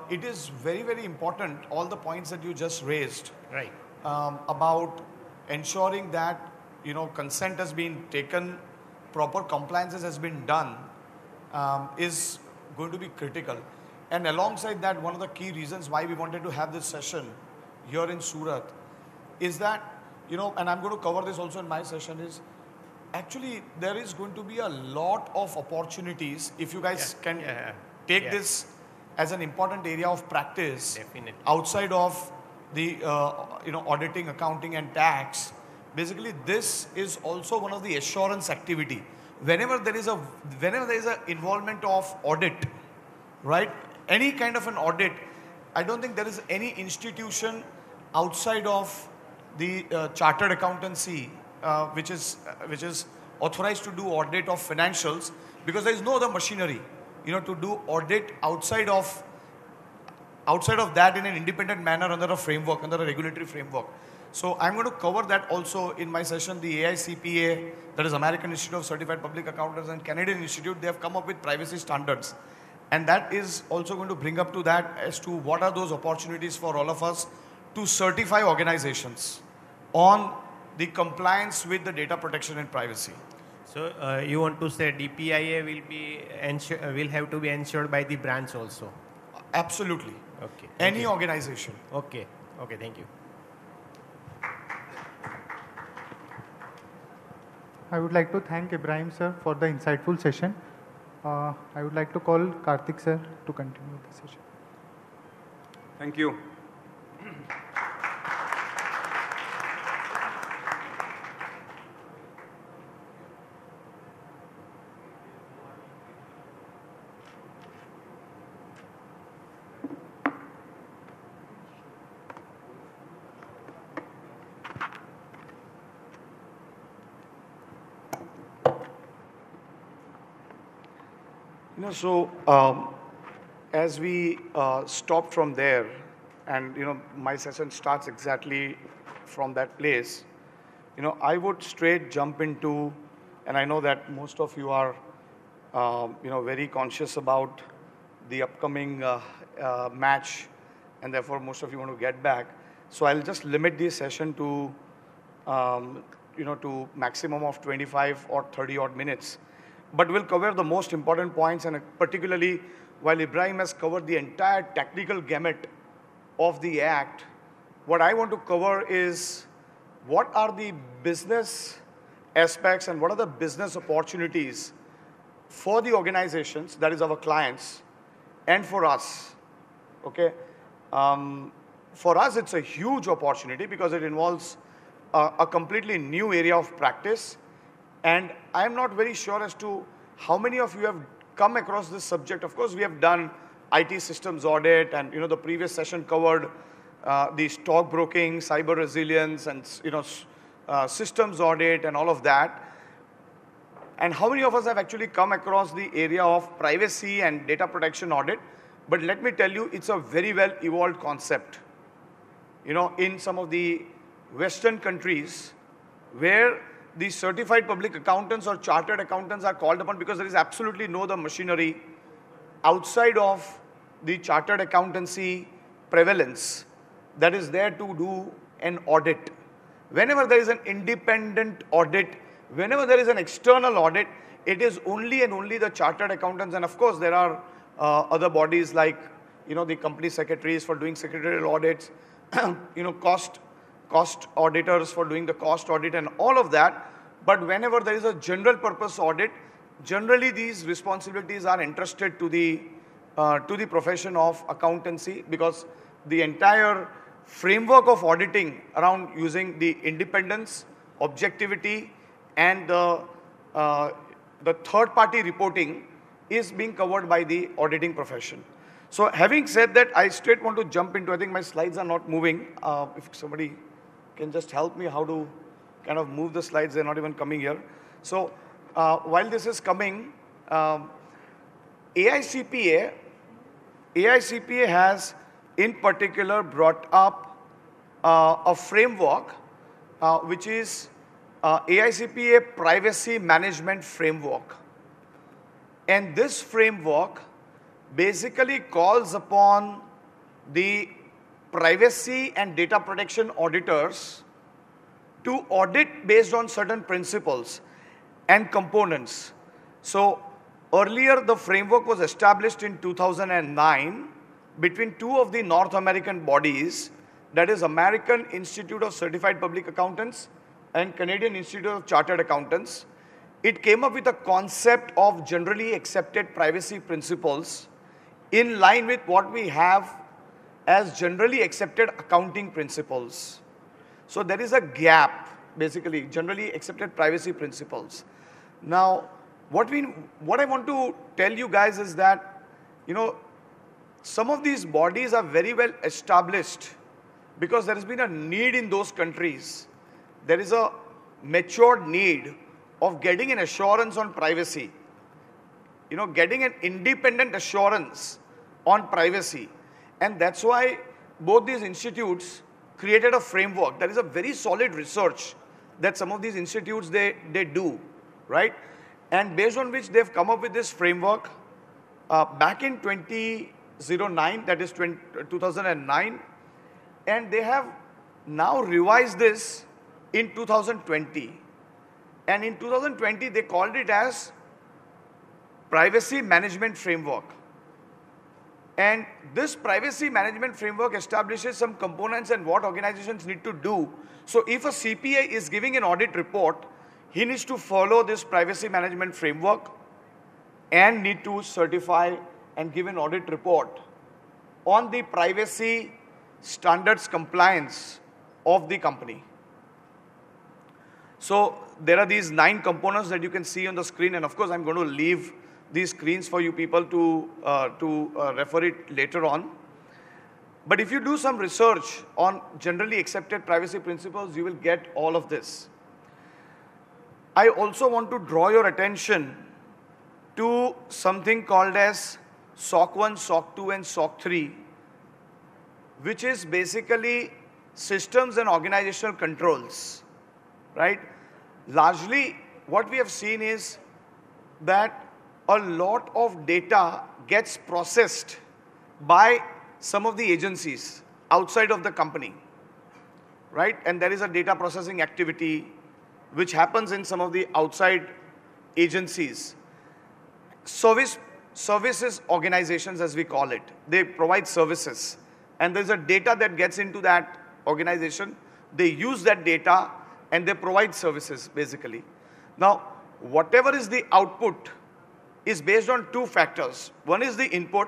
It is very, very important, all the points that you just raised, Right. about ensuring that, consent has been taken, proper compliances has been done, is going to be critical. And alongside that, one of the key reasons why we wanted to have this session here in Surat is that, and I'm going to cover this also in my session, is actually there is going to be a lot of opportunities if you guys can take this as an important area of practice. Definitely. Outside of the auditing, accounting and tax. Basically this is also one of the assurance activity. Whenever there is a involvement of audit, right, any kind of an audit, I don't think there is any institution outside of the chartered accountancy which is authorized to do audit of financials, because there is no other machinery to do audit outside of that in an independent manner under a framework, under a regulatory framework. So I'm going to cover that also in my session. The AICPA, that is American Institute of Certified Public Accountants, and Canadian Institute, they have come up with privacy standards. And that is also going to bring up to that as to what are those opportunities for all of us to certify organizations on the compliance with the data protection and privacy. So you want to say DPIA will have to be ensured by the branch also? Absolutely. Okay. Any organization. Okay. Okay. Thank you. I would like to thank Ibrahim sir for the insightful session. I would like to call Kartik sir to continue the session. Thank you. So as we stop from there, and my session starts exactly from that place, I would straight jump into, and I know that most of you are very conscious about the upcoming match, and therefore most of you want to get back. So I'll just limit this session to to maximum of 25 or 30 odd minutes. But we'll cover the most important points, and particularly while Ibrahim has covered the entire technical gamut of the Act, what I want to cover is what are the business aspects and what are the business opportunities for the organizations, that is our clients, and for us. Okay? For us, it's a huge opportunity because it involves a completely new area of practice. And I'm not very sure as to how many of you have come across this subject. Of course, we have done IT systems audit, and the previous session covered the stockbroking, cyber resilience, and systems audit and all of that. And how many of us have actually come across the area of privacy and data protection audit? But let me tell you, it's a very well evolved concept. In some of the Western countries where the certified public accountants or chartered accountants are called upon, because there is absolutely no other machinery outside of the chartered accountancy prevalence that is there to do an audit. Whenever there is an independent audit, whenever there is an external audit, it is only and only the chartered accountants. And of course, there are other bodies like the company secretaries for doing secretarial audits, cost auditors for doing the cost audit and all of that. But whenever there is a general purpose audit, generally these responsibilities are entrusted to the profession of accountancy, because the entire framework of auditing around using the independence, objectivity, and the third-party reporting is being covered by the auditing profession. So having said that, I straight want to jump into, I think my slides are not moving. If somebody can just help me how to kind of move the slides, they're not even coming here. So while this is coming, AICPA has in particular brought up a framework which is AICPA Privacy Management Framework. And this framework basically calls upon the privacy and data protection auditors to audit based on certain principles and components. So earlier the framework was established in 2009 between two of the North American bodies, that is American Institute of Certified Public Accountants and Canadian Institute of Chartered Accountants. It came up with a concept of generally accepted privacy principles in line with what we have as generally accepted accounting principles. So there is a gap, basically, generally accepted privacy principles. Now, what I want to tell you guys is that, some of these bodies are very well established because there has been a need in those countries. There is a matured need of getting an assurance on privacy, getting an independent assurance on privacy. And that's why both these institutes created a framework. There is a very solid research that some of these institutes, they do, right? And based on which they've come up with this framework back in 2009, that is 2009, and they have now revised this in 2020. And in 2020, they called it as Privacy Management Framework. And this Privacy Management Framework establishes some components and what organizations need to do. So if a CPA is giving an audit report, he needs to follow this Privacy Management Framework and need to certify and give an audit report on the privacy standards compliance of the company. So there are these 9 components that you can see on the screen, and of course I'm going to leave these screens for you people to refer it later on. But if you do some research on generally accepted privacy principles, you will get all of this. I also want to draw your attention to something called as SOC 1, SOC 2 and SOC 3, which is basically systems and organizational controls, right? Largely, what we have seen is that a lot of data gets processed by some of the agencies outside of the company, right? And there is a data processing activity which happens in some of the outside agencies. Services organizations, as we call it, they provide services. And there's a data that gets into that organization. They use that data and they provide services, basically. Now, whatever is the output is based on 2 factors. One is the input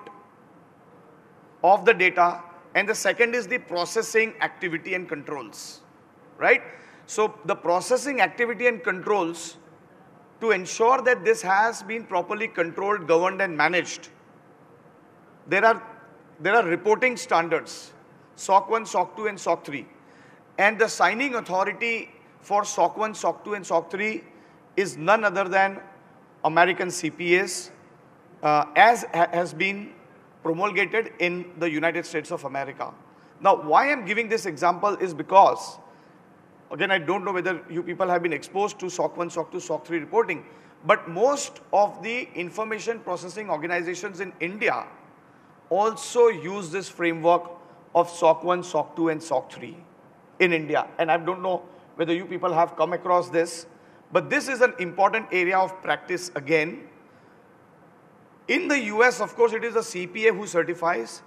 of the data, and the second is the processing activity and controls, right? So the processing activity and controls, to ensure that this has been properly controlled, governed and managed, there are reporting standards, SOC 1, SOC 2 and SOC 3. And the signing authority for SOC 1, SOC 2 and SOC 3 is none other than American CPAs, as has been promulgated in the United States of America. Now, why I'm giving this example is because, again, I don't know whether you people have been exposed to SOC 1, SOC 2, SOC 3 reporting, but most of the information processing organizations in India also use this framework of SOC 1, SOC 2 and SOC 3 in India. And I don't know whether you people have come across this, but this is an important area of practice again. In the US, of course, it is the CPA who certifies,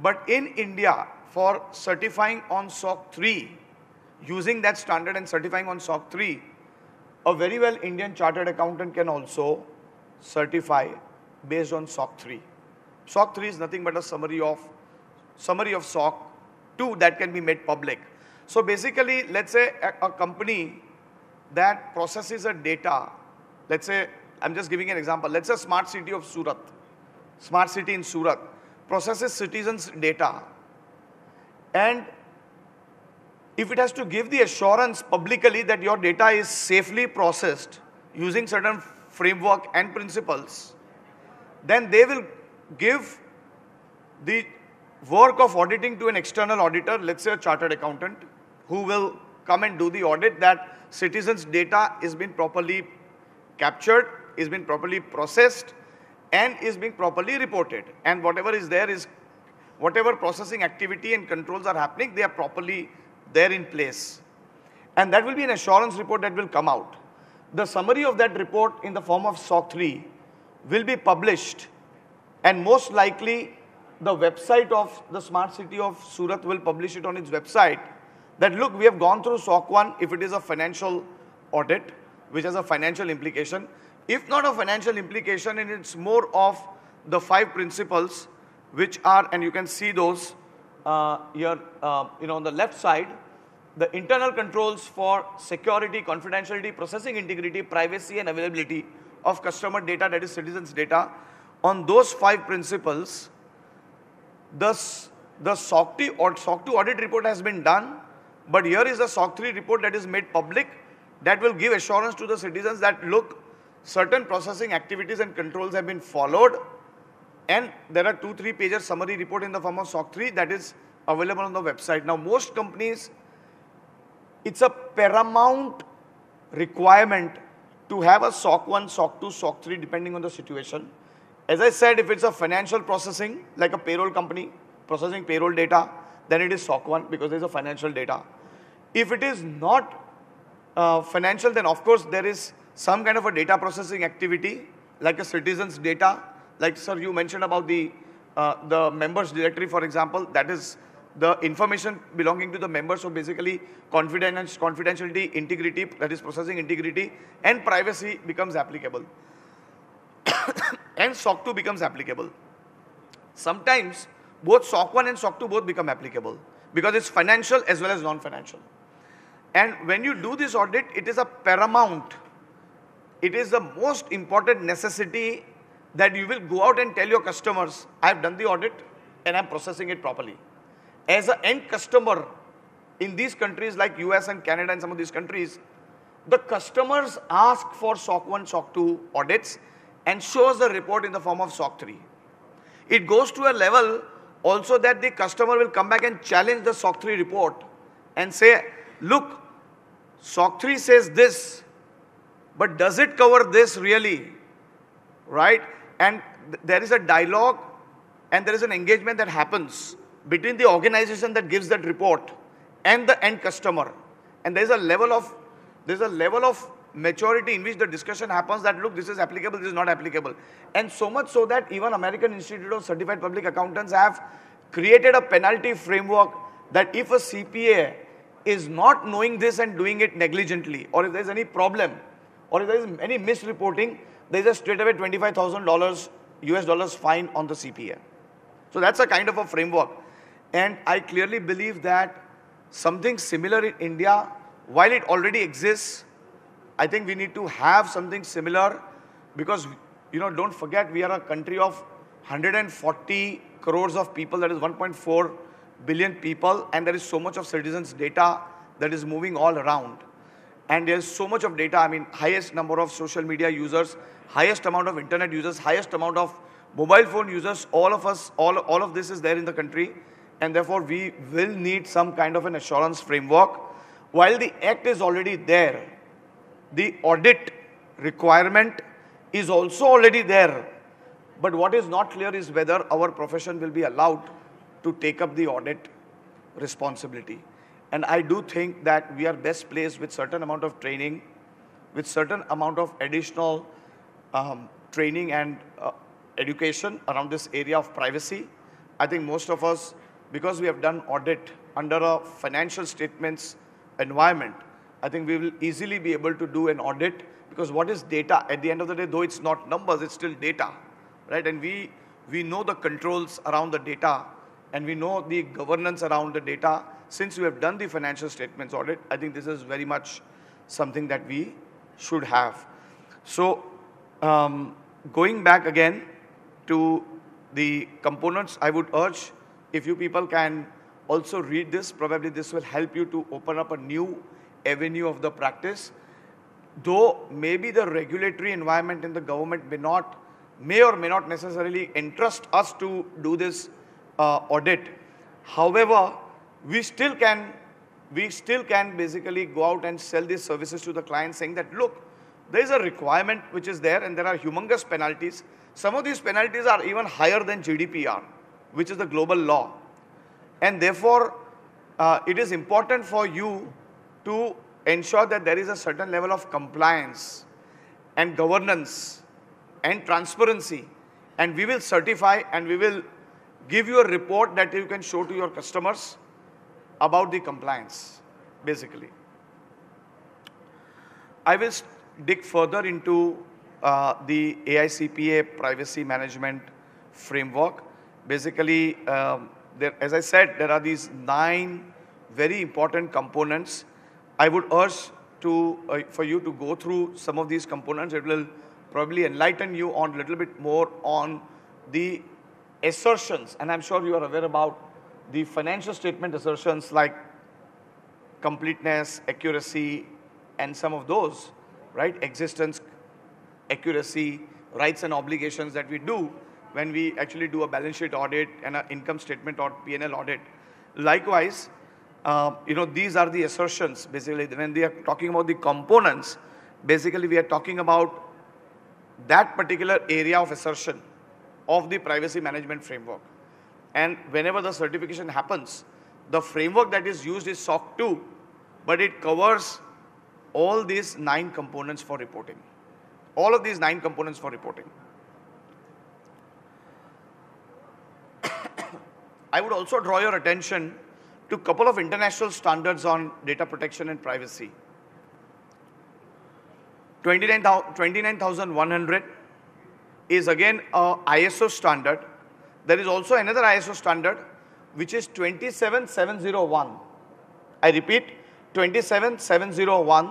but in India, for certifying on SOC 3, using that standard and certifying on SOC 3, a very well Indian chartered accountant can also certify based on SOC 3. SOC 3 is nothing but a summary of SOC 2 that can be made public. So basically, let's say a company that processes a data, let's say, I'm just giving an example, let's say smart city of Surat, smart city in Surat, processes citizens' data. And if it has to give the assurance publicly that your data is safely processed using certain framework and principles, then they will give the work of auditing to an external auditor, let's say a chartered accountant, who will come and do the audit that citizens' data is been properly captured, is been properly processed, and is being properly reported. And whatever is there is, whatever processing activity and controls are happening, they are properly there in place. And that will be an assurance report that will come out. The summary of that report in the form of SOC 3 will be published, and most likely the website of the Smart City of Surat will publish it on its website, that look, we have gone through SOC 1 if it is a financial audit, which has a financial implication. If not a financial implication, and it's more of the 5 principles, which are, and you can see those here, on the left side, the internal controls for security, confidentiality, processing integrity, privacy, and availability of customer data, that is citizens' data. On those 5 principles, the SOC 2 audit report has been done, but here is a SOC 3 report that is made public that will give assurance to the citizens that look, certain processing activities and controls have been followed, and there are 2-3 pages summary report in the form of SOC 3 that is available on the website. Now, most companies, it's a paramount requirement to have a SOC 1, SOC 2, SOC 3 depending on the situation. As I said, if it's a financial processing, like a payroll company processing payroll data, then it is SOC 1 because there's a financial data. If it is not financial, then of course there is some kind of a data processing activity, like a citizen's data. Like, sir, you mentioned about the members directory, for example. That is the information belonging to the members. So basically, confidentiality, integrity, that is processing integrity, and privacy becomes applicable. And SOC 2 becomes applicable. Sometimes both SOC 1 and SOC 2 both become applicable because it's financial as well as non-financial. And when you do this audit, it is a paramount. It is the most important necessity that you will go out and tell your customers, I have done the audit and I'm processing it properly. As an end customer in these countries like US and Canada and some of these countries, the customers ask for SOC 1, SOC 2 audits and shows the report in the form of SOC 3. It goes to a level also that the customer will come back and challenge the SOC 3 report and say, look, SOC 3 says this, but does it cover this really? Right? And there is a dialogue and there is an engagement that happens between the organization that gives that report and the end customer. And there is a level of maturity in which the discussion happens that, look, this is applicable, this is not applicable. And so much so that even American Institute of Certified Public Accountants have created a penalty framework that if a CPA is not knowing this and doing it negligently, or if there is any problem, or if there is any misreporting, there is a straight away $25,000 US dollars fine on the CPA. So that's a kind of a framework. And I clearly believe that something similar in India, while it already exists, I think we need to have something similar because, don't forget, we are a country of 140 crores of people, that is 1.4 billion people, and there is so much of citizens' data that is moving all around. And there's so much of data, highest number of social media users, highest amount of internet users, highest amount of mobile phone users, all of us, all of this is there in the country. And therefore, we will need some kind of an assurance framework. While the act is already there, the audit requirement is also already there. But what is not clear is whether our profession will be allowed to take up the audit responsibility. And I do think that we are best placed with certain amount of training, with certain amount of additional training and education around this area of privacy. I think most of us, because we have done audit under a financial statements environment, I think we will easily be able to do an audit because what is data? At the end of the day, though it's not numbers, it's still data, right? And we know the controls around the data and we know the governance around the data. Since we have done the financial statements audit, I think this is very much something that we should have. So going back again to the components, I would urge if you people can also read this, probably this will help you to open up a new avenue of the practice. Though maybe the regulatory environment in the government may or may not necessarily entrust us to do this audit. However, we still can basically go out and sell these services to the client saying that, look, there is a requirement which is there and there are humongous penalties. Some of these penalties are even higher than GDPR, which is the global law. And therefore, it is important for you to ensure that there is a certain level of compliance and governance and transparency. And we will certify and we will give you a report that you can show to your customers about the compliance, basically. I will dig further into the AICPA privacy management framework. Basically, as I said, there are these 9 very important components. I would urge for you to go through some of these components. It will probably enlighten you on a little bit more on the assertions. And I'm sure you are aware about the financial statement assertions like completeness, accuracy, and some of those, right? Existence, accuracy, rights and obligations that we do when we actually do a balance sheet audit and an income statement or P&L audit. Likewise, these are the assertions. Basically, when we are talking about the components, basically we are talking about that particular area of assertion of the privacy management framework. And whenever the certification happens, the framework that is used is SOC 2, but it covers all these 9 components for reporting. All of these 9 components for reporting. I would also draw your attention to a couple of international standards on data protection and privacy. 29100 is again a ISO standard. There is also another ISO standard which is 27701. I repeat, 27701,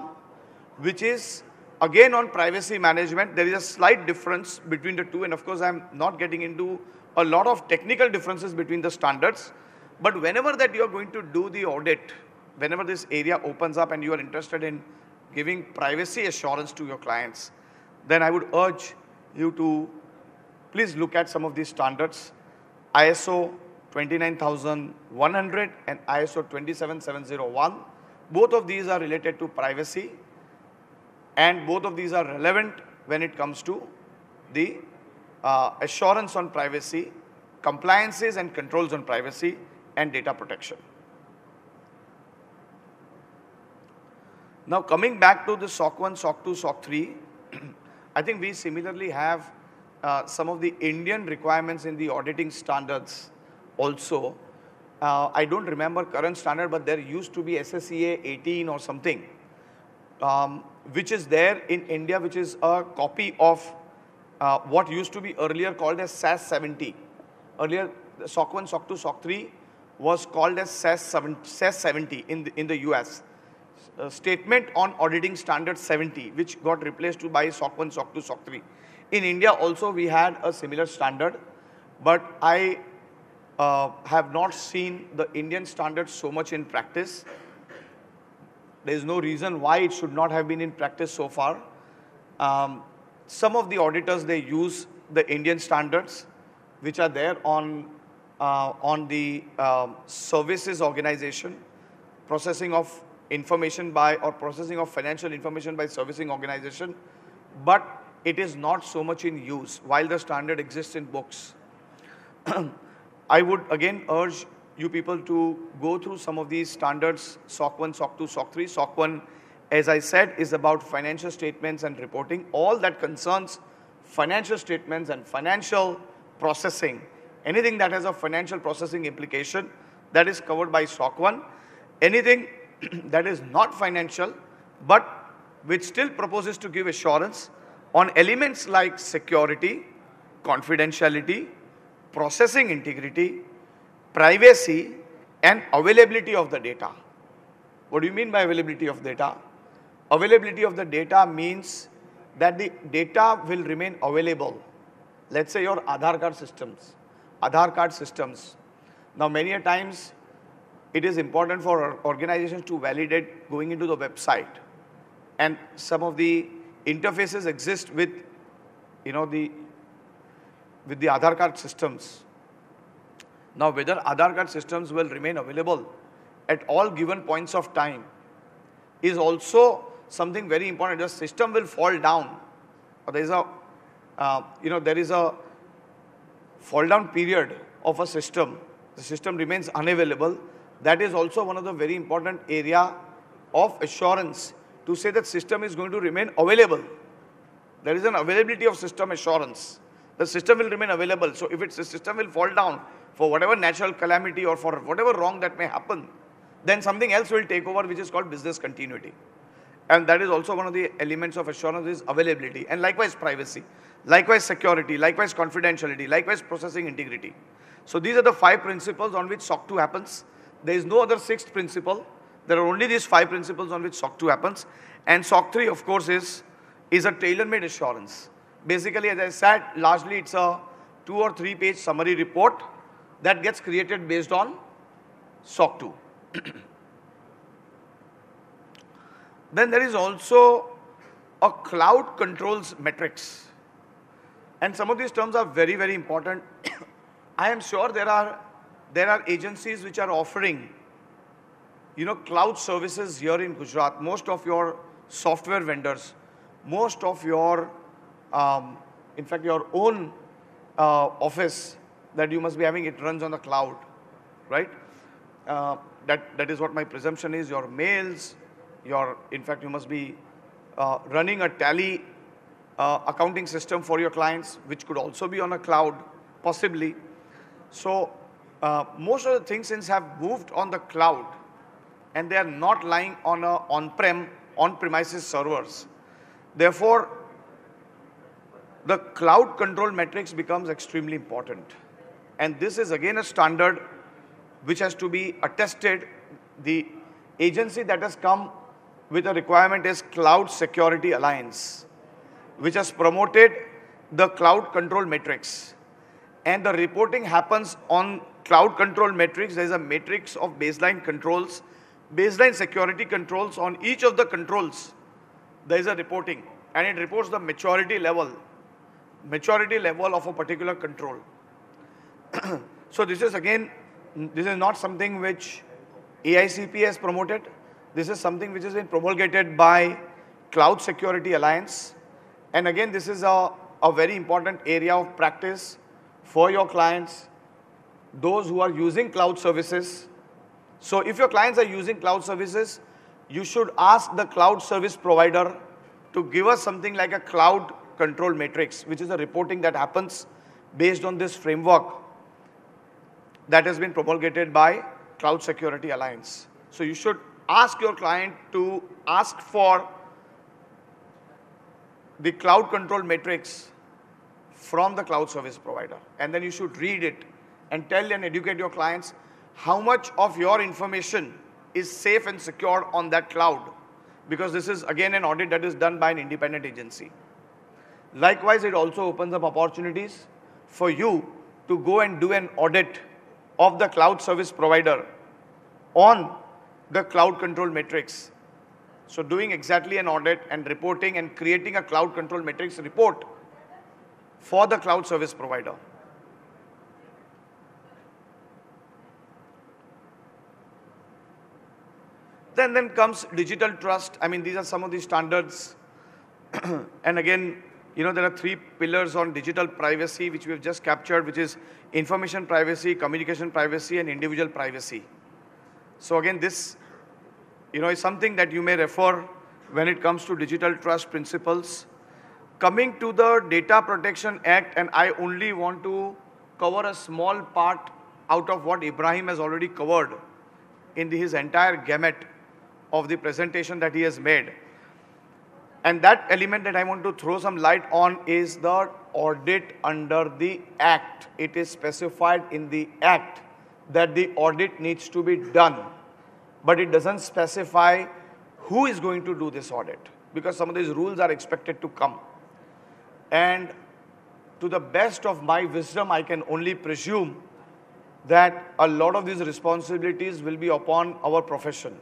which is again on privacy management. There is a slight difference between the two, and of course I'm not getting into a lot of technical differences between the standards. But whenever that you are going to do the audit, whenever this area opens up and you are interested in giving privacy assurance to your clients, then I would urge you to please look at some of these standards. ISO 29100 and ISO 27701. Both of these are related to privacy, and both of these are relevant when it comes to the assurance on privacy, compliances and controls on privacy, and data protection. Now coming back to the SOC 1, SOC 2, SOC 3, I think we similarly have some of the Indian requirements in the auditing standards also. I don't remember current standard, but there used to be SSCA 18 or something, which is there in India, which is a copy of what used to be earlier called as SAS 70. Earlier, SOC 1, SOC 2, SOC 3 was called as SAS 70 in the US. Statement on Auditing Standard 70, which got replaced by SOC 1, SOC 2, SOC 3. In India also we had a similar standard, but I have not seen the Indian standard so much in practice. There is no reason why it should not have been in practice so far. Some of the auditors, they use the Indian standards, which are there on the services organization, processing of information by, or processing of financial information by servicing organization, but it is not so much in use while the standard exists in books. I would again urge you people to go through some of these standards, SOC 1, SOC 2, SOC 3. SOC 1, as I said, is about financial statements and reporting. All that concerns financial statements and financial processing, anything that has a financial processing implication, that is covered by SOC 1. Anything that is not financial, but which still proposes to give assurance on elements like security, confidentiality, processing integrity, privacy, and availability of the data. What do you mean by availability of data? Availability of the data means that the data will remain available. Let's say your Aadhaar card systems. Now many a times it is important for organizations to validate going into the website, and some of the interfaces exist with the Aadhaar card systems. Now whether Aadhaar card systems will remain available at all given points of time is also something very important. The system will fall down, or there is a fall down period of a system, the system remains unavailable, that is also one of the very important area of assurance to say that system is going to remain available. There is an availability of system assurance. The system will remain available. So if the system will fall down for whatever natural calamity or for whatever wrong that may happen, then something else will take over, which is called business continuity. And that is also one of the elements of assurance is availability. And likewise privacy, likewise security, likewise confidentiality, likewise processing integrity. So these are the 5 principles on which SOC 2 happens. There is no other 6th principle. There are only these 5 principles on which SOC 2 happens. And SOC 3, of course, is a tailor-made assurance. Basically, as I said, largely it's a 2 or 3 page summary report that gets created based on SOC 2. Then there is also a cloud controls metrics. And some of these terms are very, very important. I am sure there are agencies which are offering, cloud services here in Gujarat. Most of your software vendors, most of your, in fact, your own office that you must be having, it runs on the cloud, right? That is what my presumption is. Your mails, in fact, you must be running a tally accounting system for your clients, which could also be on a cloud, possibly. So most of the things since have moved on the cloud, and they are not lying on a on-premises servers. Therefore, the cloud control metrics becomes extremely important. And this is again a standard which has to be attested. The agency that has come with a requirement is Cloud Security Alliance, which has promoted the cloud control metrics. And the reporting happens on cloud control metrics. There is a matrix of baseline controls, baseline security controls. On each of the controls, there is a reporting, and it reports the maturity level of a particular control. So this is again, this is not something which AICP has promoted. This is something which has been promulgated by Cloud Security Alliance. And again, this is a very important area of practice for your clients, those who are using cloud services. So if your clients are using cloud services, you should ask the cloud service provider to give us something like a cloud control matrix, which is a reporting that happens based on this framework that has been promulgated by Cloud Security Alliance. So you should ask your client to ask for the cloud control matrix from the cloud service provider. And then you should read it and tell and educate your clients how much of your information is safe and secure on that cloud. Because this is again an audit that is done by an independent agency. Likewise, it also opens up opportunities for you to go and do an audit of the cloud service provider on the cloud control matrix. So doing exactly an audit and reporting and creating a cloud control matrix report for the cloud service provider. Then comes digital trust. I mean, these are some of the standards. And again, there are 3 pillars on digital privacy, which we have just captured, which is information privacy, communication privacy, and individual privacy. So again, this, is something that you may refer when it comes to digital trust principles. Coming to the Data Protection Act, and I only want to cover a small part out of what Ibrahim has already covered in his entire gamut of the presentation that he has made. And that element that I want to throw some light on is the audit under the Act. It is specified in the Act that the audit needs to be done, but it doesn't specify who is going to do this audit, because some of these rules are expected to come. And to the best of my wisdom, I can only presume that a lot of these responsibilities will be upon our profession.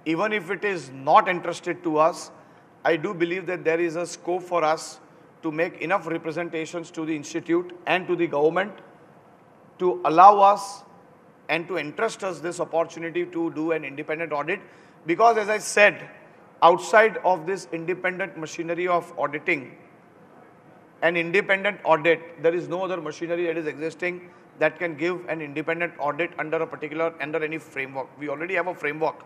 Even if it is not entrusted to us, I do believe that there is a scope for us to make enough representations to the institute and to the government to allow us and to entrust us this opportunity to do an independent audit. Because as I said, outside of this independent machinery of auditing, an independent audit. There is no other machinery that is existing that can give an independent audit under any framework. We already have a framework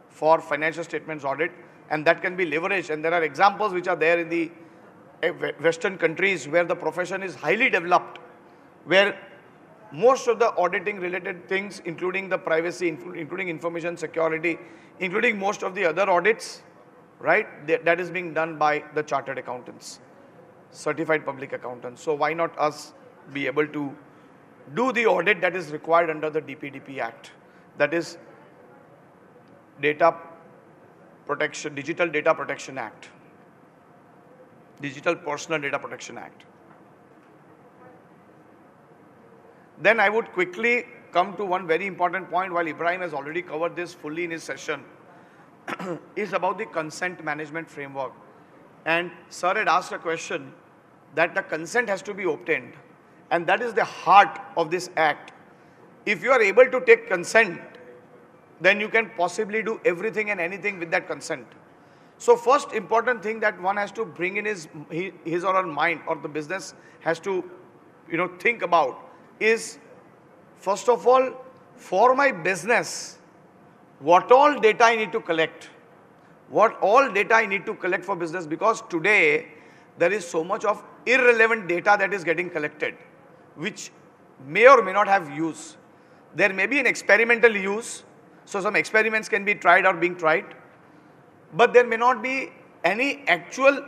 for financial statements audit, and that can be leveraged. And there are examples which are there in the Western countries where the profession is highly developed, where most of the auditing related things, including the privacy, including information security, including most of the other audits, right, that is being done by the chartered accountants, certified public accountants. So why not us be able to do the audit that is required under the DPDP Act, that is Digital Data Protection Act, Digital Personal Data Protection Act. Then I would quickly come to one very important point, while Ibrahim has already covered this fully in his session, is about the consent management framework. And sir had asked a question that the consent has to be obtained, and that is the heart of this act. If you are able to take consent, then you can possibly do everything and anything with that consent. So first important thing that one has to bring in his or her mind, or the business has to think about, is first of all, for my business, what all data I need to collect. What all data I need to collect for business, because today there is so much of irrelevant data that is getting collected, which may or may not have use. There may be an experimental use, so some experiments can be tried or being tried, but there may not be any actual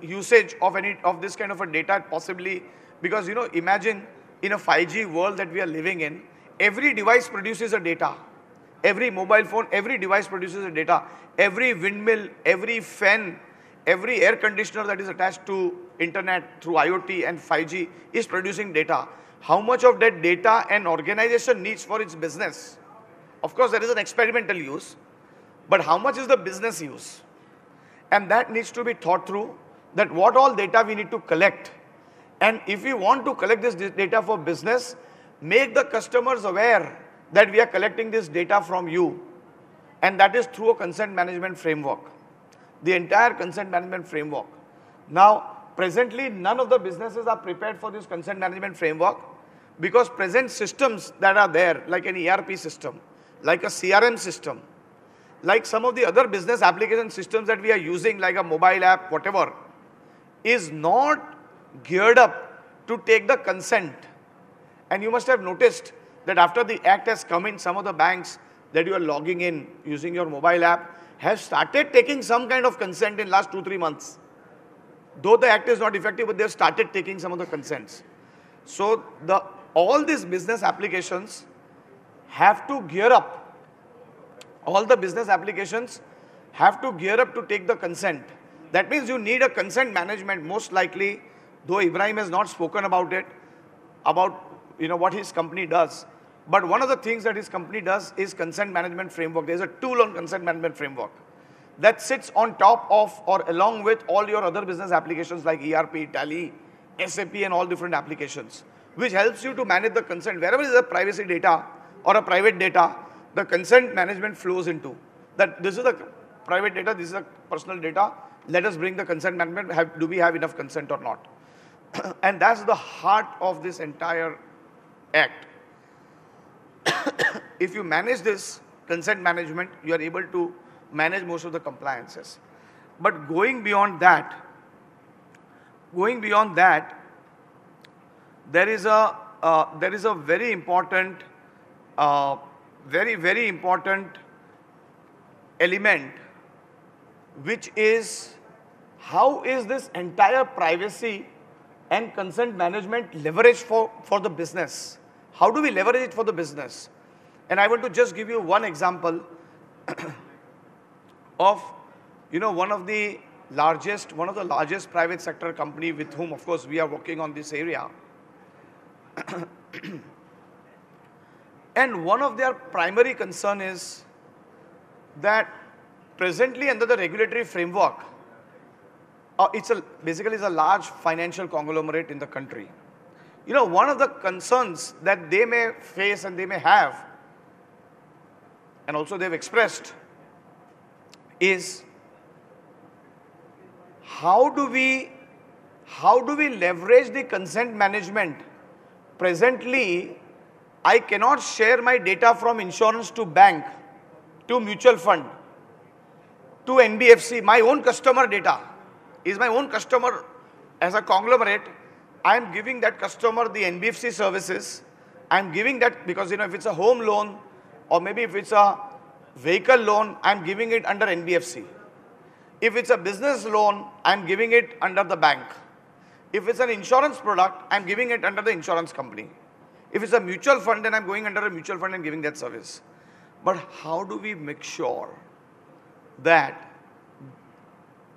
usage of this kind of a data possibly, because imagine in a 5G world that we are living in, every device produces a data. Every mobile phone, every device produces a data. Every windmill, every fan, every air conditioner that is attached to internet through IoT and 5G is producing data. How much of that data an organization needs for its business? Of course, there is an experimental use, but how much is the business use? And that needs to be thought through, that what all data we need to collect. And if we want to collect this data for business, make the customers aware that we are collecting this data from you. And that is through a consent management framework. The entire consent management framework. Now, presently, none of the businesses are prepared for this consent management framework, because present systems that are there, like an ERP system, like a CRM system, like some of the other business application systems that we are using, like a mobile app, whatever, is not geared up to take the consent. And you must have noticed that after the act has come in, some of the banks that you are logging in using your mobile app have started taking some kind of consent in last 2-3 months. Though the act is not effective, but they have started taking some of the consents. So all these business applications have to gear up. All the business applications have to gear up to take the consent. That means you need a consent management, most likely, though Ibrahim has not spoken about it, about what his company does. But one of the things that his company does is consent management framework. There is a tool on consent management framework that sits on top of or along with all your other business applications like ERP, Tally, SAP, and all different applications, which helps you to manage the consent. Wherever there is a privacy data or a private data, the consent management flows into that. This is the private data, this is the personal data. Let us bring the consent management. Do we have enough consent or not? And that's the heart of this entire act. If you manage this consent management, you are able to manage most of the compliances. But going beyond that, there is a very important, very important element, which is how is this entire privacy and consent management leveraged for the business? How do we leverage it for the business? And I want to just give you one example of one of the largest private sector company with whom, of course, we are working on this area. And one of their primary concern is that presently under the regulatory framework, basically it's a large financial conglomerate in the country. One of the concerns that they may face and they may have, and also they've expressed, is how do we how do we leverage the consent management? Presently, I cannot share my data from insurance to bank, to mutual fund, to NBFC. My own customer data is my own customer as a conglomerate. I am giving that customer the NBFC services. I am giving that because, if it's a home loan or maybe if it's a vehicle loan, I am giving it under NBFC. If it's a business loan, I am giving it under the bank. If it's an insurance product, I am giving it under the insurance company. If it's a mutual fund, then I'm going under a mutual fund and giving that service. But how do we make sure that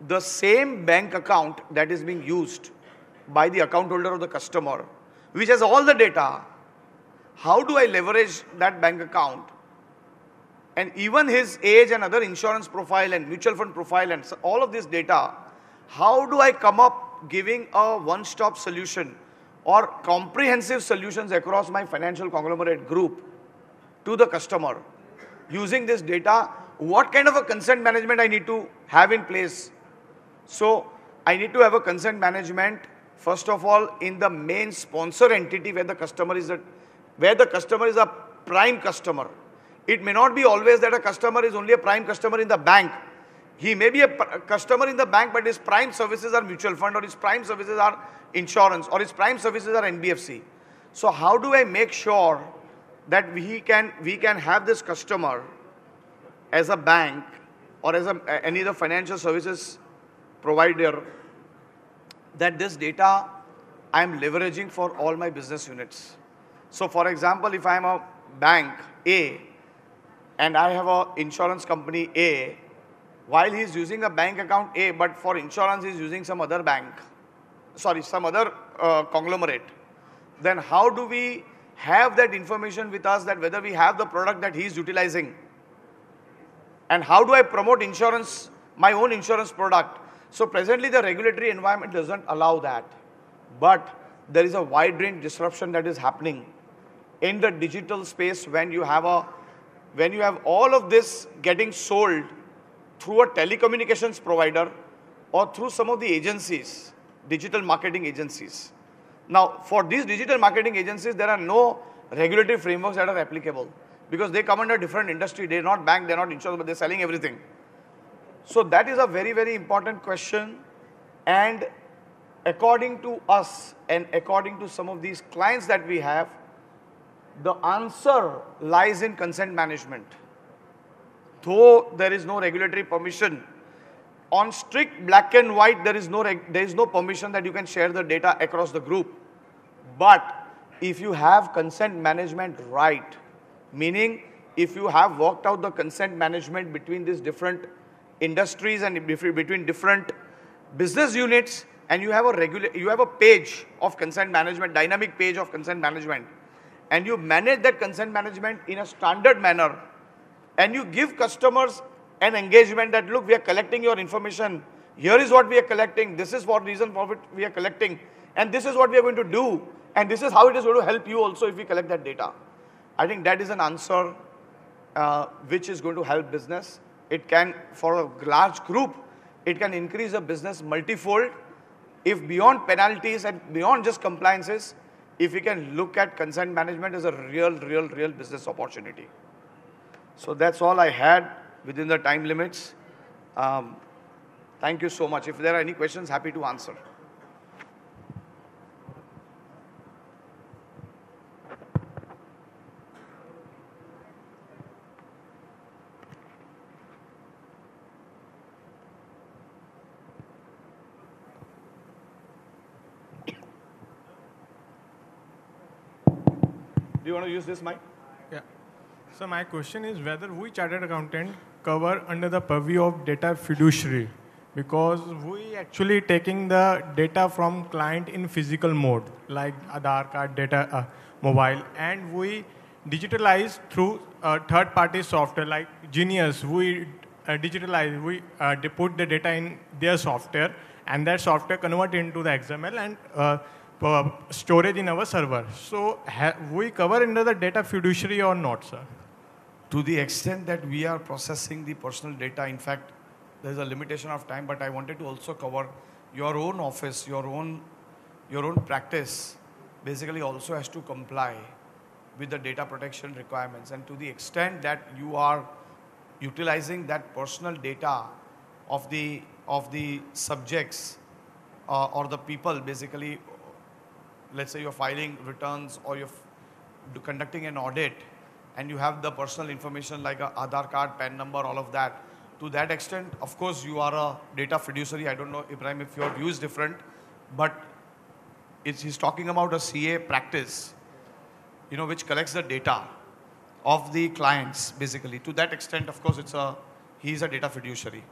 the same bank account that is being used by the account holder of the customer, which has all the data, how do I leverage that bank account and even his age and other insurance profile and mutual fund profile and all of this data, how do I come up giving a one-stop solution or comprehensive solutions across my financial conglomerate group to the customer using this data? What kind of a consent management I need to have in place? So I need to have a consent management, first of all, in the main sponsor entity where the customer is a prime customer. It may not be always that a customer is only a prime customer in the bank. He may be a customer in the bank, but his prime services are mutual fund, or his prime services are insurance, or his prime services are NBFC. So how do I make sure that we can have this customer as a bank or as any other financial services provider, that this data I am leveraging for all my business units. So for example, if I am a bank A and I have an insurance company A, while he is using a bank account A, but for insurance he is using some other conglomerate, then how do we have that information with us, that whether we have the product that he is utilizing, and how do I promote insurance, my own insurance product? So presently the regulatory environment doesn't allow that, but there is a wide range disruption that is happening in the digital space when you have all of this getting sold through a telecommunications provider or through some of the agencies, digital marketing agencies. Now, for these digital marketing agencies, there are no regulatory frameworks that are applicable because they come under different industry. They're not bank, they're not insurance, but they're selling everything. So that is a very, very important question. And according to us and according to some of these clients that we have, the answer lies in consent management. Though there is no regulatory permission, on strict black and white, there is no permission that you can share the data across the group. But if you have consent management right, meaning if you have worked out the consent management between these different industries and between different business units, and you have a page of consent management, dynamic page of consent management, and you manage that consent management in a standard manner, and you give customers an engagement that, look, we are collecting your information, here is what we are collecting, this is what reason for it we are collecting, and this is what we are going to do, and this is how it is going to help you also if we collect that data. I think that is an answer which is going to help business. It can, for a large group, it can increase the business multifold if beyond penalties and beyond just compliances, if we can look at consent management as a real business opportunity. So that's all I had within the time limits. Thank you so much. If there are any questions, happy to answer. Do you want to use this mic? Yeah. So my question is whether we chartered accountant cover under the purview of data fiduciary, because we actually taking the data from client in physical mode, like Aadhaar card data, mobile, and we digitalize through third-party software like Genius. We digitalize, we put the data in their software, and that software convert into the XML and storage in our server. So we cover under the data fiduciary or not, sir? To the extent that we are processing the personal data, in fact, there is a limitation of time, but I wanted to also cover your own office, your own your own practice basically also has to comply with the data protection requirements. And to the extent that you are utilizing that personal data of the subjects or the people, basically, let's say you're filing returns or you're conducting an audit, and you have the personal information like a Aadhaar card, PAN number, all of that. To that extent, of course, you are a data fiduciary. I don't know, Ibrahim, if your view is different, but he's talking about a CA practice, which collects the data of the clients, basically. To that extent, of course, he's a data fiduciary.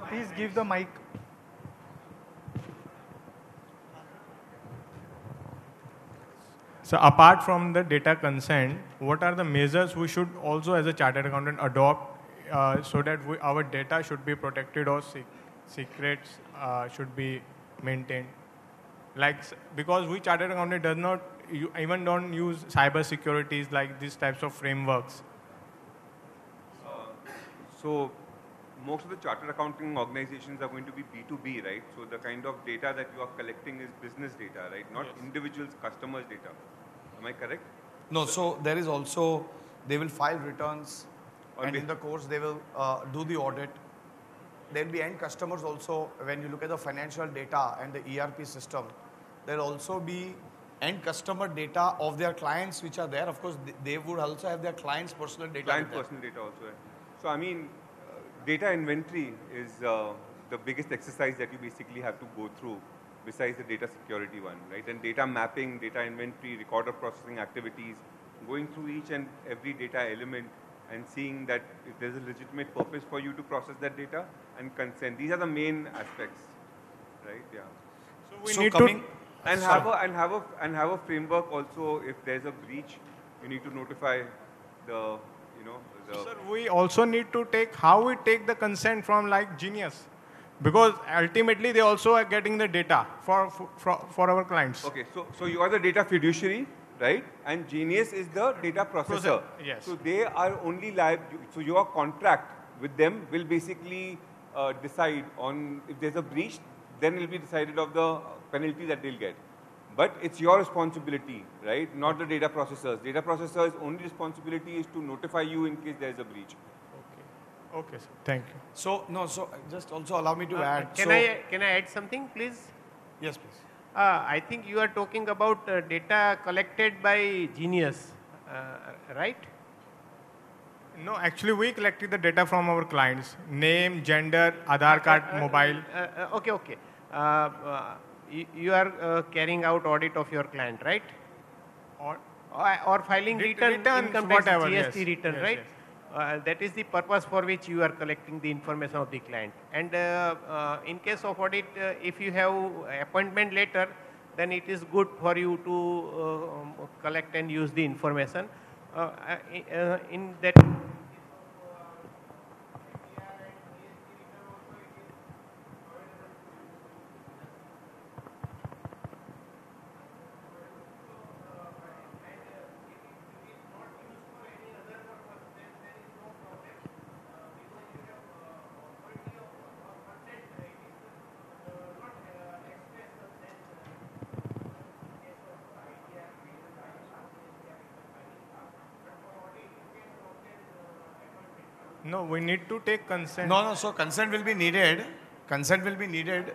Please give the mic. So apart from the data consent, what are the measures we should also as a chartered accountant adopt so that our data should be protected or secrets should be maintained? Because we chartered accountant does not even don't use cyber securities like these types of frameworks. So most of the chartered accounting organizations are going to be B2B, right? So the kind of data that you are collecting is business data, right? Not individuals, customers' data. Am I correct? No, so there is also, they will file returns, and in the course they will do the audit. There will be end customers also. When you look at the financial data and the ERP system, there will also be end customer data of their clients which are there. Of course, they would also have their clients' personal data. Client personal data also. So I mean, data inventory is the biggest exercise that you basically have to go through besides the data security one, right? And data mapping, data inventory, record of processing activities, going through each and every data element and seeing that if there's a legitimate purpose for you to process that data and consent. These are the main aspects, right? Yeah. So we need to have a framework also. If there's a breach, you need to notify the. Sir, we also need to how we take the consent from like Genius, because ultimately they also are getting the data for our clients. Okay, so you are the data fiduciary, right? And Genius is the data processor. Yes. So they are only live. So your contract with them will basically decide on if there's a breach, then it will be decided of the penalty that they'll get. But it's your responsibility, right? Not the data processors. Data processors' only responsibility is to notify you in case there is a breach. Okay, sir. Thank you. So just also allow me to add. Can I add something, please? Yes, please. I think you are talking about data collected by Genius, right? No, actually we collected the data from our clients: name, gender, Aadhaar card, mobile. Okay. You are carrying out audit of your client, right? Or filing returns, income tax, whatever, GST yes. return, Yes, right? yes. That is the purpose for which you are collecting the information of the client. And in case of audit, if you have appointment letter, then it is good for you to collect and use the information. In that. No, we need to take consent. No, so consent will be needed. Consent will be needed.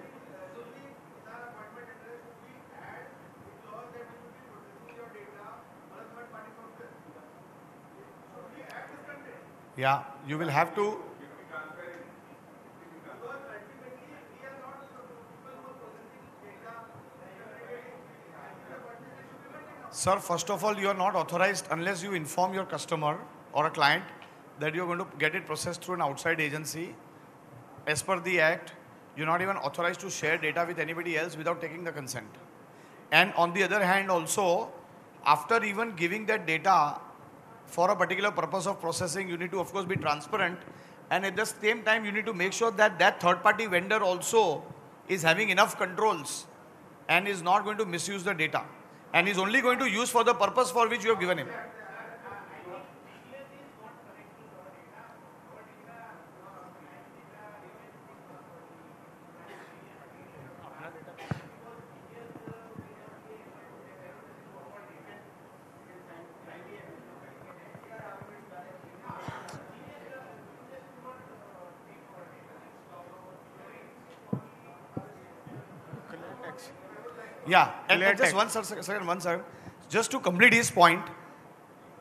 Yeah, you will have to. Sir, first of all, you are not authorized unless you inform your customer or a client that you're going to get it processed through an outside agency. As per the Act, you're not even authorized to share data with anybody else without taking the consent. And on the other hand also, after even giving that data for a particular purpose of processing, you need to, of course, be transparent. And at the same time, you need to make sure that that third-party vendor also is having enough controls and is not going to misuse the data. And is only going to use for the purpose for which you have given him. Yeah, and just one second, one second. Just to complete his point,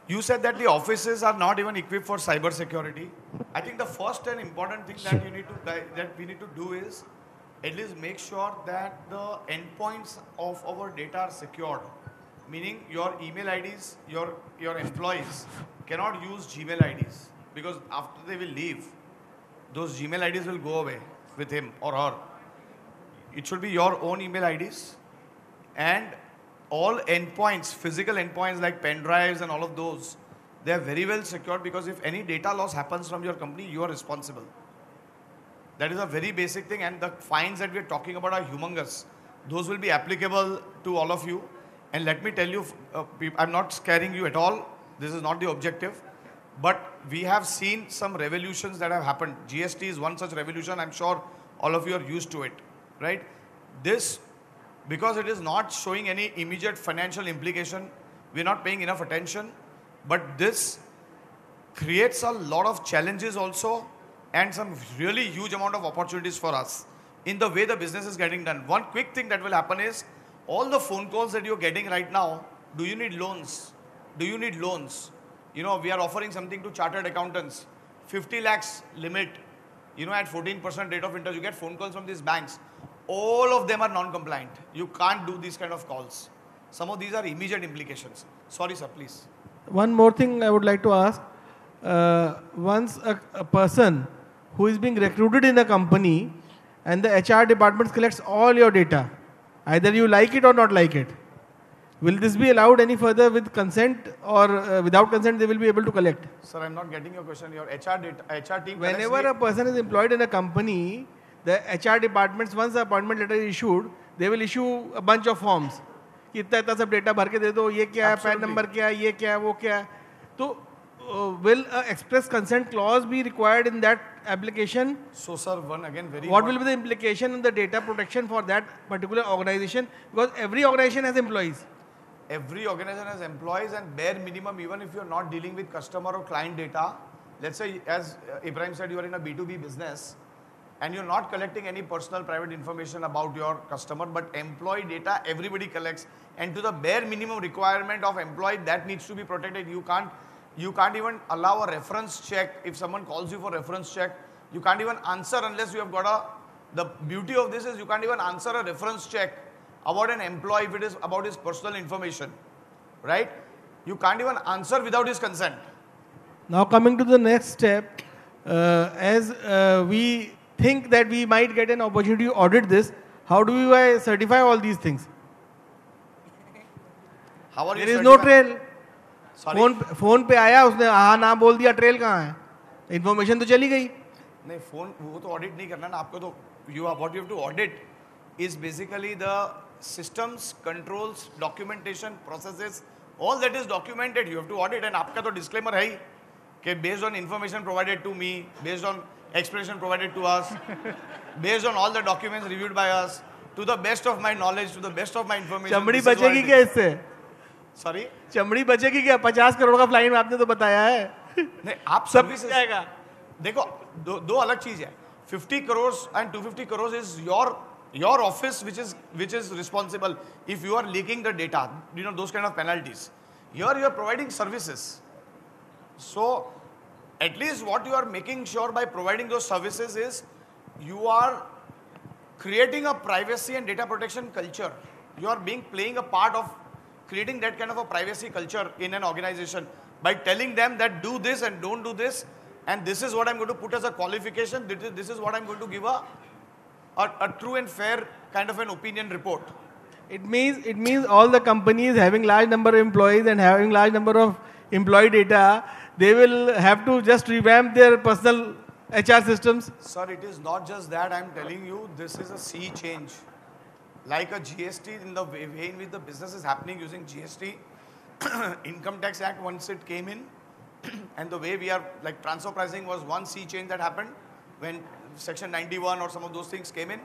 you said that the offices are not even equipped for cyber security. I think the first and important thing that we need to do is at least make sure that the endpoints of our data are secured. Meaning your email IDs, your employees cannot use Gmail IDs because after they will leave, those Gmail IDs will go away with him or her. It should be your own email IDs. And all endpoints, physical endpoints like pen drives and all of those, they are very well secured because if any data loss happens from your company, you are responsible. That is a very basic thing, and the fines that we are talking about are humongous. Those will be applicable to all of you. And let me tell you, I'm not scaring you at all. This is not the objective. But we have seen some revolutions that have happened. GST is one such revolution. I'm sure all of you are used to it, right? This, because it is not showing any immediate financial implication, we're not paying enough attention. But this creates a lot of challenges also and some really huge amount of opportunities for us in the way the business is getting done. One quick thing that will happen is all the phone calls that you're getting right now, do you need loans? Do you need loans? You know, we are offering something to chartered accountants, 50 lakhs limit, you know, at 14% rate of interest. You get phone calls from these banks. All of them are non-compliant. You can't do these kind of calls. Some of these are immediate implications. Sorry, sir, please. One more thing I would like to ask. Once a person who is being recruited in a company and the HR department collects all your data, either you like it or not like it, will this be allowed any further with consent or without consent they will be able to collect? Sir, I'm not getting your question. Your HR team. Whenever a person is employed in a company, the HR departments, once the appointment letter is issued, they will issue a bunch of forms. इतना सब data भर के दे दो, ये क्या है, PAN number क्या है, ये क्या है, वो क्या है. तो will an express consent clause be required in that application? So, sir, what will be the implication in the data protection for that particular organization? Because every organization has employees. Every organization has employees, and bare minimum, even if you're not dealing with customer or client data, let's say, as Ibrahim said, you are in a B2B business and you're not collecting any personal private information about your customer, but employee data everybody collects, and to the bare minimum requirement of employee that needs to be protected. You can't even allow a reference check. If someone calls you for reference check, you can't even answer unless you have got the beauty of this is you can't even answer a reference check about an employee if it is about his personal information, right? You can't even answer without his consent. Now coming to the next step, as we think that we might get an opportunity to audit this, how do we certify all these things? How are you? There is no trail. Phone पे आया उसने हाँ ना बोल दिया, trail कहाँ है? Information तो चली गई. नहीं, फोन वो तो ऑडिट नहीं करना ना आपको. तो what you have to audit is basically the systems, controls, documentation, processes, all that is documented. You have to audit, and आपका तो disclaimer है ही कि based on information provided to me, based on explanation provided to us, based on all the documents reviewed by us, to the best of my knowledge, to the best of my information. चमड़ी बचेगी क्या इससे? Sorry? चमड़ी बचेगी क्या? 50 करोड़ का फ्लाइन आपने तो बताया है. नहीं, आप सर्विस जाएगा. देखो, दो अलग चीज है. 50 crores and 250 crores is your office which is responsible if you are leaking the data. You know, those kind of penalties. Here you are providing services. So at least what you are making sure by providing those services is you are creating a privacy and data protection culture. You are playing a part of creating that kind of a privacy culture in an organization by telling them that do this and don't do this, and this is what I'm going to put as a qualification. This is what I'm going to give a true and fair kind of an opinion report. It means all the companies having large number of employees and having large number of employee data, they will have to just revamp their personal HR systems. Sir, it is not just that. I'm telling you, this is a sea change. Like a GST, in the way in which the business is happening using GST, Income Tax Act, once it came in, and the way we are, like transfer pricing was one sea change that happened when Section 91 or some of those things came in.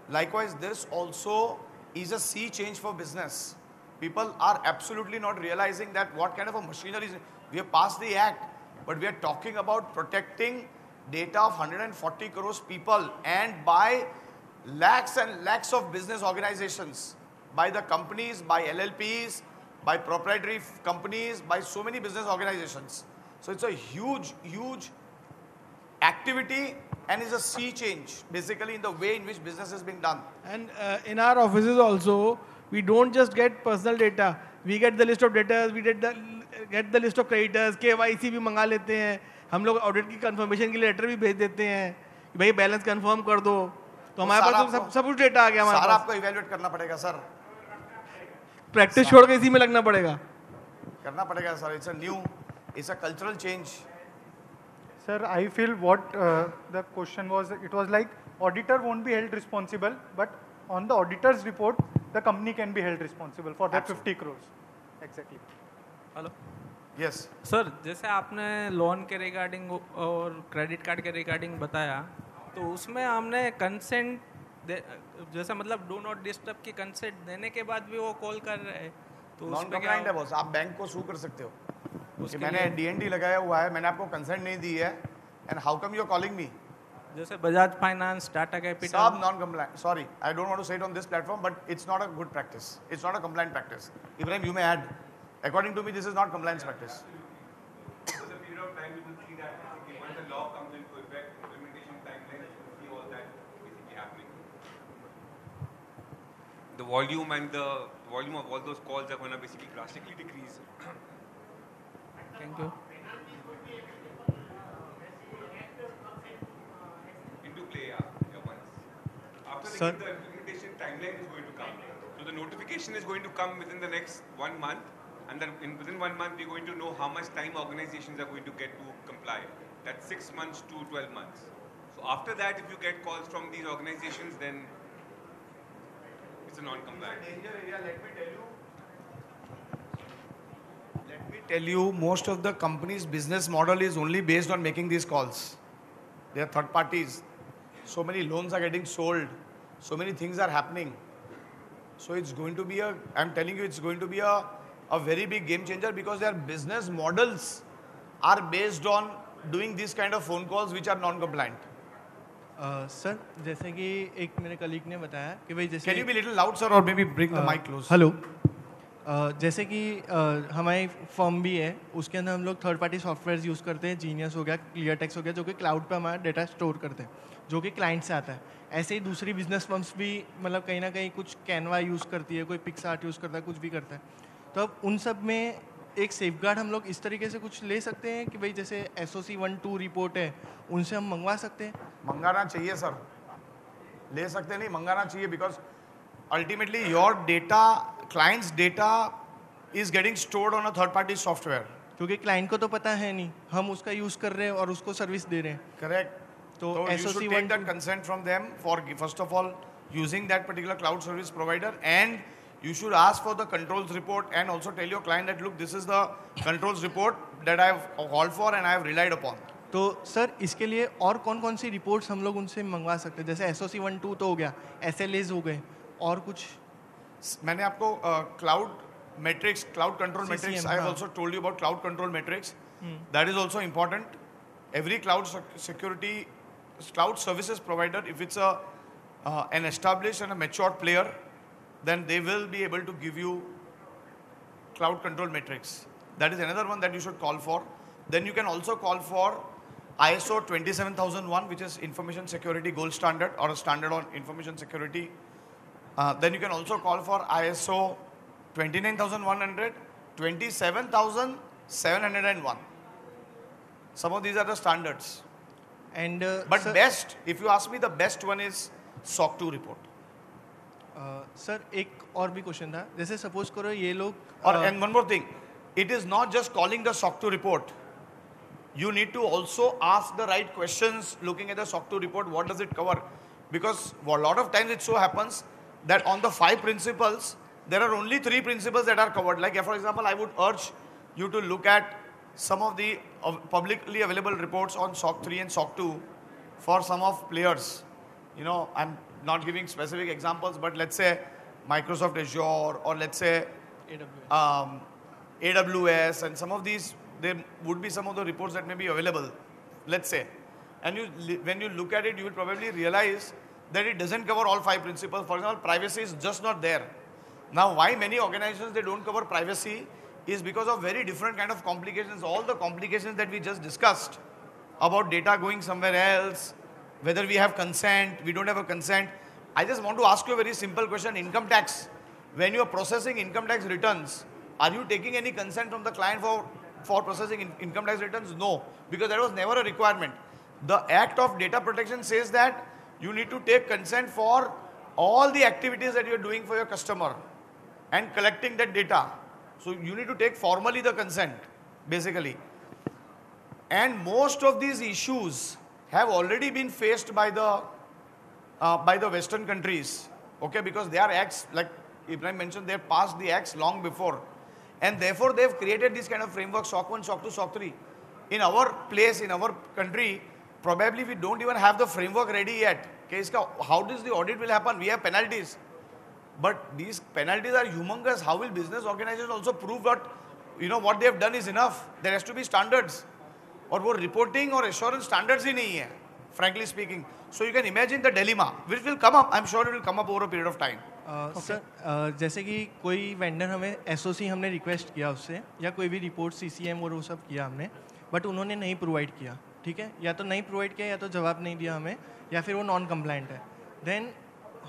Likewise, this also is a sea change for business. People are absolutely not realizing that what kind of a machinery is. We have passed the act, but we are talking about protecting data of 140 crores people and by lakhs and lakhs of business organizations, by the companies, by LLPs, by proprietary companies, by so many business organizations. So it's a huge, huge activity and is a sea change basically in the way in which business is being done. And in our offices also, we don't just get personal data. We get the list of debtors, we get the list of creditors, KYC भी मंगा लेते हैं. हम लोग audit की confirmation के लिए letter भी भेज देते हैं कि भाई बैलेंस कंफर्म कर दो. तो हमारे पास तो सब कुछ डेटा आ गया हमारे पास. सारा आपको इवैल्यूएट करना पड़ेगा सर. प्रैक्टिस छोड़ के इसी में लगना पड़ेगा. करना पड़ेगा sir. It's a cultural change. Sir, I feel what the question was, it was like auditor won't be held responsible, but on the auditor's report, the company can be held responsible for that 50 crores. Exactly. Hello. Yes. Sir, जैसे आपने loan के regarding और credit card के regarding बताया, तो उसमें हमने consent जैसा मतलब डू नॉट डिस्टर्ब की कंसेंट देने के बाद भी वो कॉल कर रहे हैं, तो नॉन कंप्लाइंट है बॉस. आप बैंक को सू कर सकते हो कि मैंने DND लगाया हुआ है, मैंने आपको कंसेंट नहीं दी है, and how come you are calling me. जैसे बजाज फाइनेंस, टाटा कैपिटल, सब non compliant. Sorry, I don't want to say it on this platform, but it's not a good practice. It's not a compliant practice. Ibrahim, you may add. According to me, this is not compliance practice. Over the period of time, you will see that basically once the law comes into effect, implementation timelines, you will see all that basically happening. The volume and the volume of all those calls are going to basically drastically decrease. Thank you. Into play, yeah, once. After the implementation timeline is going to come. So the notification is going to come within the next 1 month. And then within 1 month, we're going to know how much time organizations are going to get to comply. That's 6 months to 12 months. So after that, if you get calls from these organizations, then it's a non-compliant. Danger area, let me tell you, most of the company's business model is only based on making these calls. They are third parties. So many loans are getting sold. So many things are happening. So it's going to be I'm telling you, it's going to be a very big game changer because their business models are based on doing these kind of phone calls which are non-compliant. Sir, जैसे कि एक मेरे colleague ने बताया कि भाई जैसे Can you be little loud, sir, or maybe bring the mic close? Hello. जैसे कि हमारी फर्म भी है, उसके अंदर हम लोग थर्ड पार्टी सॉफ्टवेयर यूज़ करते हैं. जीनियस हो गया, क्लियर टेक्स्ट हो गया, जो कि क्लाउड पे हमारा डेटा स्टोर करते हैं, जो कि क्लाइंट से आता है. ऐसे ही दूसरी बिजनेस फर्म्स भी मतलब कहीं ना कहीं कुछ कैनवा यूज़ करती है, कोई पिक्सआर्ट यूज़ करता है, कुछ भी करता है. तो अब उन सब में एक सेफगार्ड हम लोग इस तरीके से कुछ ले सकते हैं कि भाई जैसे SOC 1-2 रिपोर्ट है, उनसे हम मंगवा सकते हैं. मंगाना चाहिए सर. ले सकते नहीं, मंगाना चाहिए, because ultimately your data, clients data is getting stored on a third party software. क्योंकि क्लाइंट को तो पता है नहीं, हम उसका यूज़ कर रहे हैं और उसको सर्विस दे रहे हैं. करेक्ट. तो you should take that consent from them for first of all using that particular cloud service provider, and you should ask for the controls report and also tell your client that look, this is the controls report that I have called for and I have relied upon. तो sir इसके लिए और कौन कौन सी reports हम लोग उनसे मंगवा सकते हैं? जैसे SOC 1-2 तो हो गया, SLAs हो गए, और कुछ? मैंने आपको cloud metrics, cloud control metrics, I have हाँ. also told you about cloud control metrics. That is also important. Every cloud security, cloud services provider, if it's an established and a mature player, then they will be able to give you cloud control metrics. That is another one that you should call for. Then you can also call for ISO 27001, which is information security gold standard or a standard on information security. Then you can also call for ISO 29100, 27701. Some of these are the standards. And But best, if you ask me, the best one is SOC 2 report. Sir एक और भी question था, जैसे suppose करो ये लोग और and one more thing, it is not just calling the SOC 2 report. You need to also ask the right questions looking at the SOC 2 report, what does it cover? Because a lot of times it so happens that on the 5 principles, there are only 3 principles that are covered. Like for example, I would urge you to look at some of the publicly available reports on SOC 3 and SOC 2 for some of players. I'm not giving specific examples, but let's say Microsoft Azure, or let's say AWS, and some of these, there would be some of the reports that may be available, let's say. And when you look at it, you will probably realize that it doesn't cover all 5 principles. For example, privacy is just not there. Now, why many organizations, they don't cover privacy is because of very different kind of complications. All the complications that we just discussed about data going somewhere else, whether we have consent, we don't have a consent. I just want to ask you a very simple question. Income tax. When you are processing income tax returns, are you taking any consent from the client for processing income tax returns? No, because that was never a requirement. The Act of Data Protection says that you need to take consent for all the activities that you are doing for your customer and collecting that data. So you need to take formally the consent, basically. And most of these issues have already been faced by the Western countries, okay? Because their acts, like Ibrahim mentioned, they have passed the acts long before. And therefore, they have created this kind of framework, SOC 1, SOC 2, SOC 3. In our place, in our country, probably we don't even have the framework ready yet. Okay, how does the audit will happen? We have penalties. But these penalties are humongous. How will business organizations also prove that, what they have done is enough? There has to be standards. और वो reporting और assurance standards ही नहीं है, frankly speaking. So you can imagine the dilemma, which will come up. I'm sure it will come up over a period of time. Sir जैसे कि कोई vendor हमें SOC हमने रिक्वेस्ट किया उससे, या कोई भी रिपोर्ट सीसीएम और वो सब किया हमने, बट उन्होंने नहीं प्रोवाइड किया, ठीक है? या तो नहीं प्रोवाइड किया, या तो जवाब नहीं दिया हमें, या फिर वो नॉन कंप्लाइंट है. देन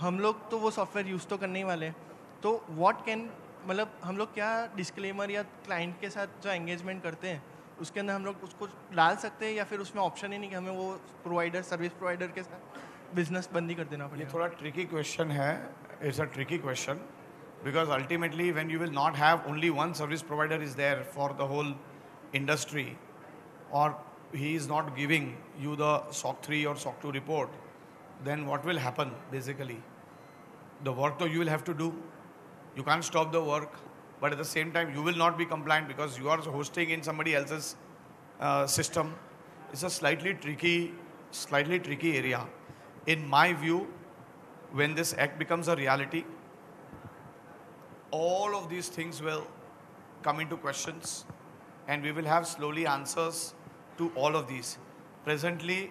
हम लोग तो वो सॉफ्टवेयर यूज़ तो करने ही वाले हैं. तो व्हाट कैन, मतलब हम लोग क्या डिस्क्लेमर या क्लाइंट के साथ जो एंगेजमेंट करते हैं उसके अंदर हम लोग उसको डाल सकते हैं, या फिर उसमें ऑप्शन ही नहीं कि हमें वो प्रोवाइडर, सर्विस प्रोवाइडर के साथ बिजनेस बंदी कर देना पड़ेगा? ये थोड़ा ट्रिकी क्वेश्चन है. It's a tricky question because ultimately when you will not have only one service provider is there for the whole industry, or he is not giving you the SOC 3 or SOC 2 report, then what will happen basically? The work that you will have to do, you can't stop the work, but at the same time you will not be compliant because you are hosting in somebody else's system. It's a slightly tricky area. In my view, when this act becomes a reality, all of these things will come into questions and we will have slowly answers to all of these. Presently,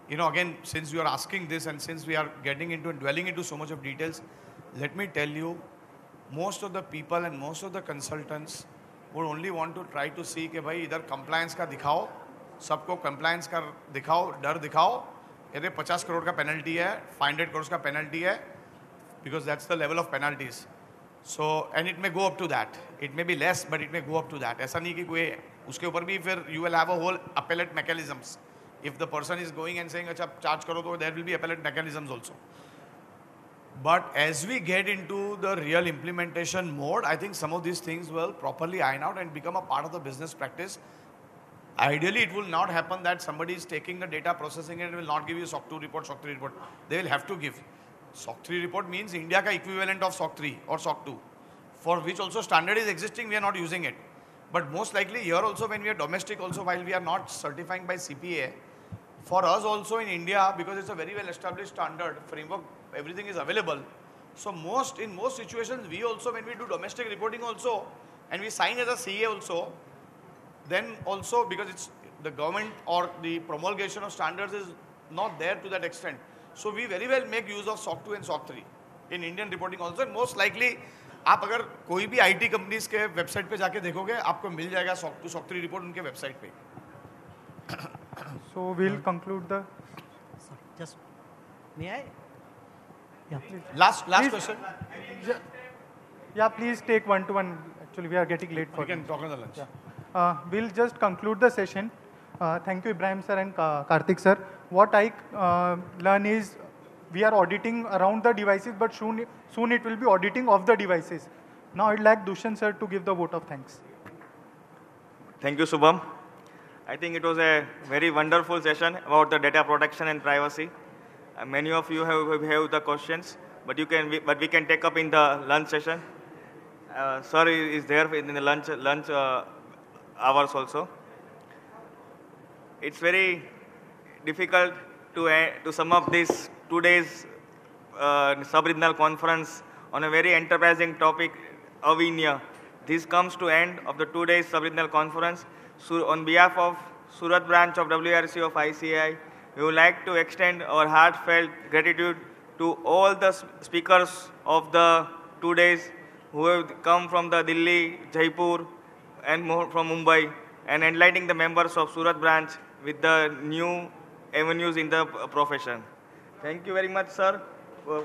again, since you are asking this and since we are getting into and dwelling into so much of details, let me tell you, most of the people and most of the consultants would only want to try to see कि भाई इधर compliance का दिखाओ, सबको compliance का दिखाओ, डर दिखाओ, ये 50 crore का penalty है, 500 crores का penalty है, because that's the level of penalties. So, and it may go up to that. It may be less, but it may go up to that. ऐसा नहीं कि कोई उसके ऊपर भी फिर you will have a whole appellate mechanisms. If the person is going and saying अच्छा charge करो तो there will be appellate mechanisms also. But as we get into the real implementation mode, I think some of these things will properly iron out and become a part of the business practice. Ideally, it will not happen that somebody is taking the data, processing it, and will not give you SOC 2 report, SOC 3 report. They will have to give. SOC 3 report means India ka equivalent of SOC 3 or SOC 2, for which also standard is existing, we are not using it. But most likely here also when we are domestic also, while we are not certifying by CPA, for us also in India, because it's a very well established standard, framework, everything is available. So in most situations, we also, when we do domestic reporting also, and we sign as a CA also, then also because it's the government or the promulgation of standards is not there to that extent. So we very well make use of SOC 2 and SOC 3 in Indian reporting also. And most likely, आप अगर कोई भी IT companies के website पे जाके देखोगे, आपको मिल जाएगा SOC 2, SOC 3 report उनके website पे. So we'll conclude the. Sorry, just may I? Yeah. Last Please. question. Yeah, please take one-to-one. Actually, we are getting late for. We can talk on the lunch. Yeah. We'll just conclude the session. Thank you, Ibrahim sir and Kartik sir. What I learn is we are auditing around the devices, but soon it will be auditing of the devices. Now I'd like Dushan sir to give the vote of thanks. Thank you, Subham. I think it was a very wonderful session about the data protection and privacy. Many of you have the questions, but we can take up in the lunch session. Sir is there in the lunch hours also. It's very difficult to sum up this today's sub-regional conference on a very enterprising topic, Avinya. This comes to end of the 2 days sub-regional conference. So on behalf of Surat branch of WRC of ICAI, we would like to extend our heartfelt gratitude to all the speakers of the 2 days who have come from the Delhi, Jaipur, and from Mumbai, and enlightening the members of Surat branch with the new avenues in the profession. Thank you very much, sir.